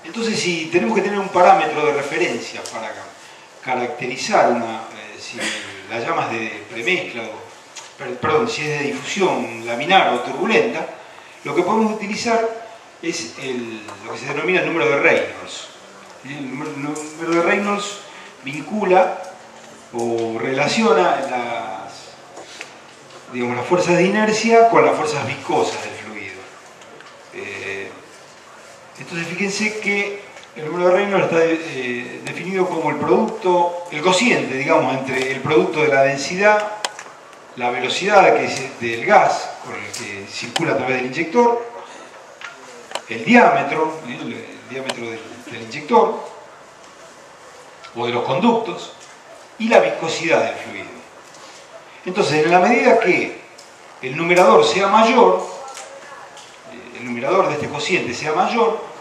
Entonces, si tenemos que tener un parámetro de referencia para caracterizar si la llama es de premezcla perdón, si es de difusión laminar o turbulenta, lo que podemos utilizar es lo que se denomina el número de Reynolds. El número de Reynolds vincula o relaciona las fuerzas de inercia con las fuerzas viscosas del fluido. Entonces fíjense que el número de Reynolds está definido como el cociente, digamos, entre el producto de la densidad, la velocidad que es del gas con el que circula a través del inyector, el diámetro del inyector o de los conductos y la viscosidad del fluido. Entonces, en la medida que el numerador sea mayor, el numerador de este cociente sea mayor,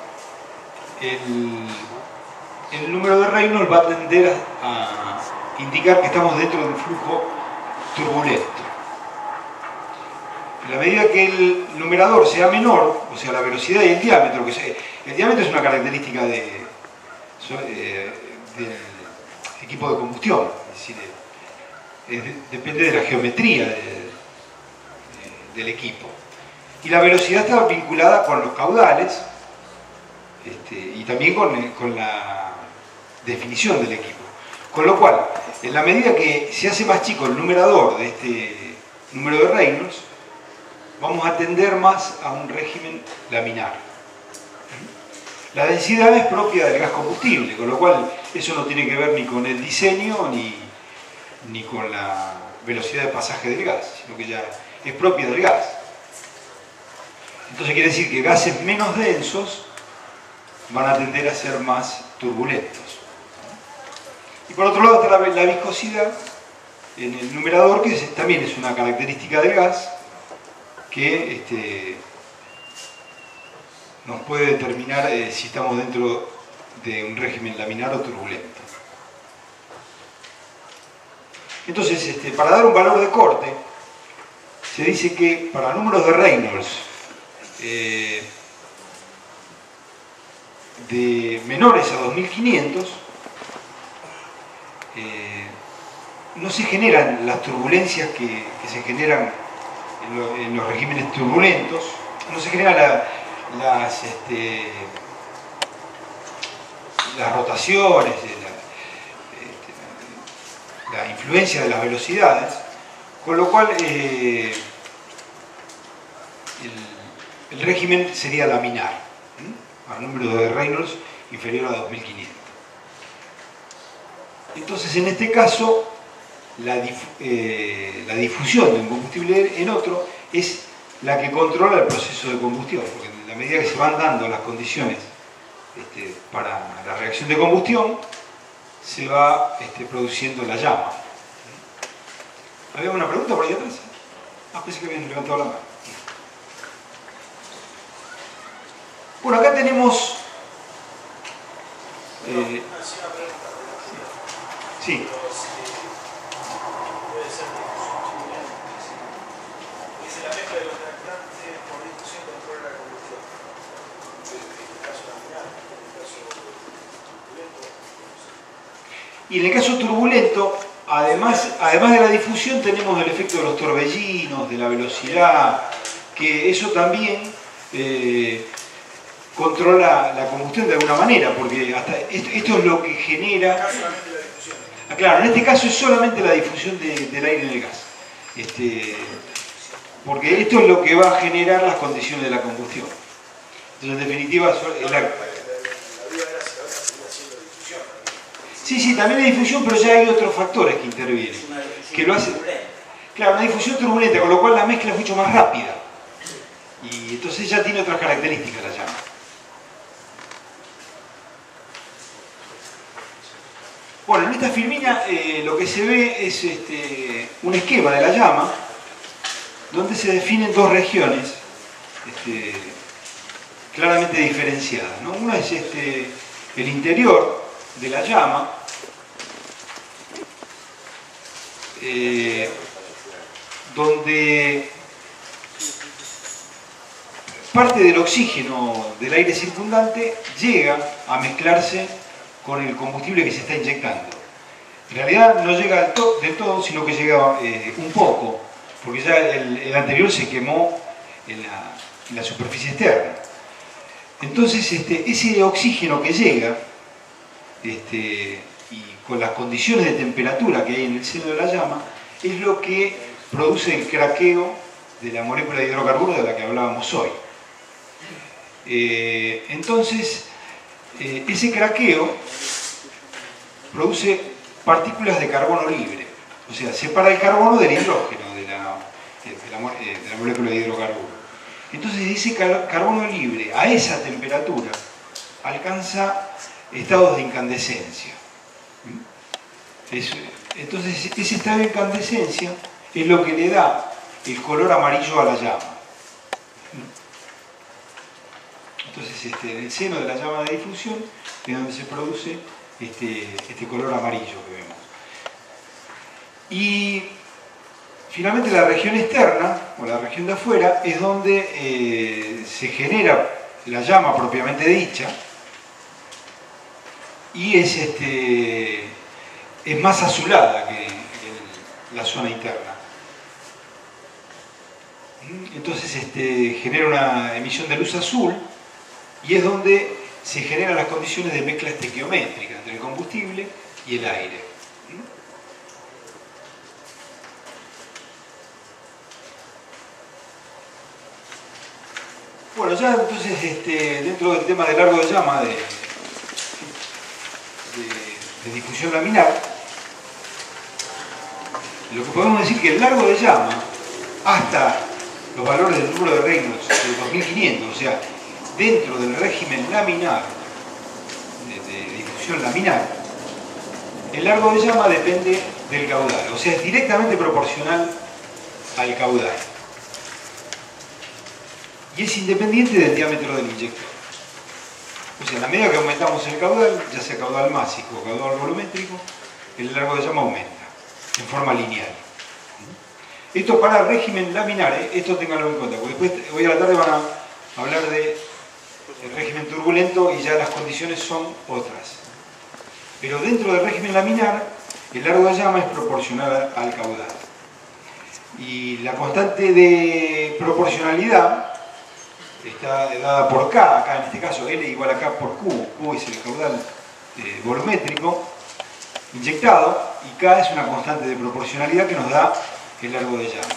el número de Reynolds va a tender a indicar que estamos dentro de un flujo turbulento. En la medida que el numerador sea menor, o sea, la velocidad y el diámetro, el diámetro es una característica del equipo de combustión, es decir, depende de la geometría del equipo. Y la velocidad está vinculada con los caudales y también con la definición del equipo. Con lo cual, en la medida que se hace más chico el numerador de este número de Reynolds, vamos a tender más a un régimen laminar. La densidad es propia del gas combustible, con lo cual eso no tiene que ver ni con el diseño ni con la velocidad de pasaje del gas, sino que ya es propia del gas. Entonces quiere decir que gases menos densos van a tender a ser más turbulentos. Y por otro lado está la viscosidad en el numerador, que también es una característica del gas que nos puede determinar si estamos dentro de un régimen laminar o turbulento. Entonces, para dar un valor de corte, se dice que para números de Reynolds de menores a 2500, no se generan las turbulencias que se generan en los regímenes turbulentos, no se generan las rotaciones, la influencia de las velocidades, con lo cual el régimen sería laminar, a número de Reynolds inferior a 2500. Entonces, en este caso, la difusión de un combustible en otro es la que controla el proceso de combustión, porque en la medida que se van dando las condiciones para la reacción de combustión, se va produciendo la llama. ¿Había una pregunta por ahí atrás? Pensé que habían levantado la mano. Bueno, acá tenemos... sí. Y en el caso turbulento, además de la difusión, tenemos el efecto de los torbellinos, de la velocidad, que eso también controla la combustión de alguna manera, porque hasta esto es lo que genera... Claro, en este caso es solamente la difusión del aire en el gas. Porque esto es lo que va a generar las condiciones de la combustión. Entonces, en definitiva, sí, también hay difusión, pero ya hay otros factores que intervienen. Que lo hacen. Claro, una difusión turbulenta, con lo cual la mezcla es mucho más rápida. Y entonces ya tiene otras características la llama. Bueno, en esta filmina lo que se ve es un esquema de la llama, donde se definen dos regiones claramente diferenciadas, ¿no? Una es el interior de la llama, donde parte del oxígeno del aire circundante llega a mezclarse con el combustible que se está inyectando. En realidad no llega del todo, sino que llega un poco, porque ya el anterior se quemó en la superficie externa. Entonces ese oxígeno que llega, y con las condiciones de temperatura que hay en el seno de la llama, es lo que produce el craqueo de la molécula de hidrocarburo de la que hablábamos hoy. Entonces, ese craqueo produce partículas de carbono libre, o sea, separa el carbono del hidrógeno de la molécula de hidrocarburo. Entonces, ese carbono libre a esa temperatura alcanza estados de incandescencia. Entonces, ese estado de incandescencia es lo que le da el color amarillo a la llama. Entonces, en el seno de la llama de difusión es donde se produce este color amarillo que vemos. Y finalmente la región externa, o la región de afuera, es donde se genera la llama propiamente dicha, y es más azulada que la zona interna. Entonces genera una emisión de luz azul, y es donde se generan las condiciones de mezcla estequiométrica entre el combustible y el aire. Bueno, ya entonces dentro del tema del largo de llama de difusión laminar, lo que podemos decir que el largo de llama hasta los valores del número de Reynolds de 2500, o sea, dentro del régimen laminar, de difusión laminar, el largo de llama depende del caudal, o sea, es directamente proporcional al caudal. Y es independiente del diámetro del inyector. O sea, a la medida que aumentamos el caudal, ya sea caudal másico o caudal volumétrico, el largo de llama aumenta, en forma lineal. Esto para el régimen laminar, esto ténganlo en cuenta, porque después, hoy a la tarde van a hablar del régimen turbulento y ya las condiciones son otras. Pero dentro del régimen laminar, el largo de llama es proporcional al caudal. Y la constante de proporcionalidad está dada por K, acá en este caso L igual a K por Q. Q es el caudal volumétrico inyectado, y K es una constante de proporcionalidad que nos da el largo de llama.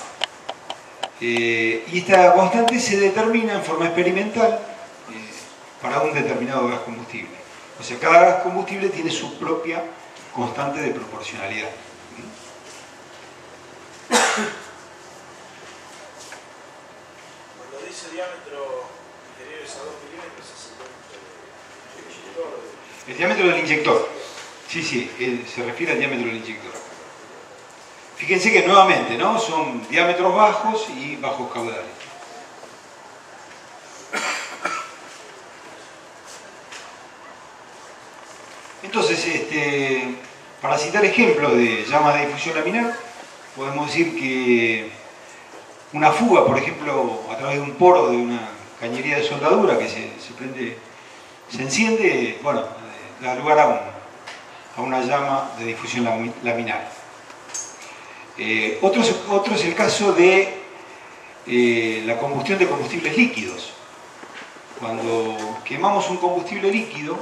Y esta constante se determina en forma experimental para un determinado gas combustible. O sea, cada gas combustible tiene su propia constante de proporcionalidad. Cuando dice diámetro inferiores a 2 milímetros, ¿es el inyector? El diámetro del inyector. Sí, se refiere al diámetro del inyector. Fíjense que nuevamente, ¿no? Son diámetros bajos y bajos caudales. Entonces, para citar ejemplos de llamas de difusión laminar, podemos decir que una fuga, por ejemplo, a través de un poro de una cañería de soldadura que se enciende, bueno, da lugar a una llama de difusión laminar. Otro es el caso de la combustión de combustibles líquidos. Cuando quemamos un combustible líquido,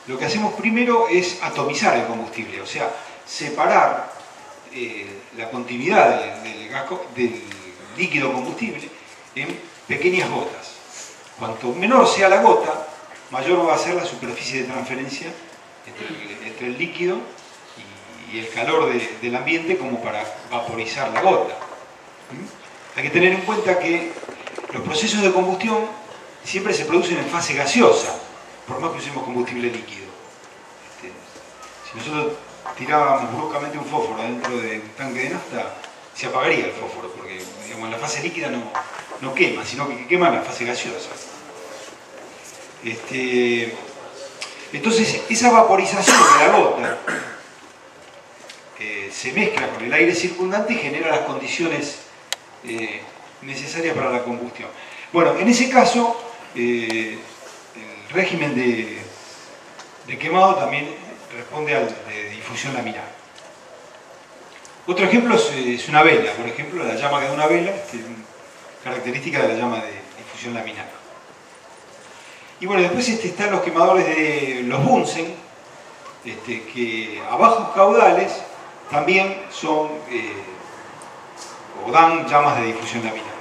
lo que hacemos primero es atomizar el combustible, o sea, separar la continuidad del líquido combustible en pequeñas gotas. Cuanto menor sea la gota, mayor va a ser la superficie de transferencia entre el líquido y el calor del ambiente como para vaporizar la gota. Hay que tener en cuenta que los procesos de combustión siempre se producen en fase gaseosa, por más que usemos combustible líquido. Si nosotros tirábamos bruscamente un fósforo dentro de un tanque de nafta, se apagaría el fósforo, porque digamos, en la fase líquida no quema, sino que quema en la fase gaseosa. Entonces, esa vaporización de la gota se mezcla con el aire circundante y genera las condiciones necesarias para la combustión. Bueno, en ese caso, el régimen de quemado también responde al de difusión laminar. Otro ejemplo es una vela, por ejemplo, la llama que da una vela, característica de la llama de difusión laminar. Y bueno, después están los quemadores de los Bunsen, que a bajos caudales también son o dan llamas de difusión laminar.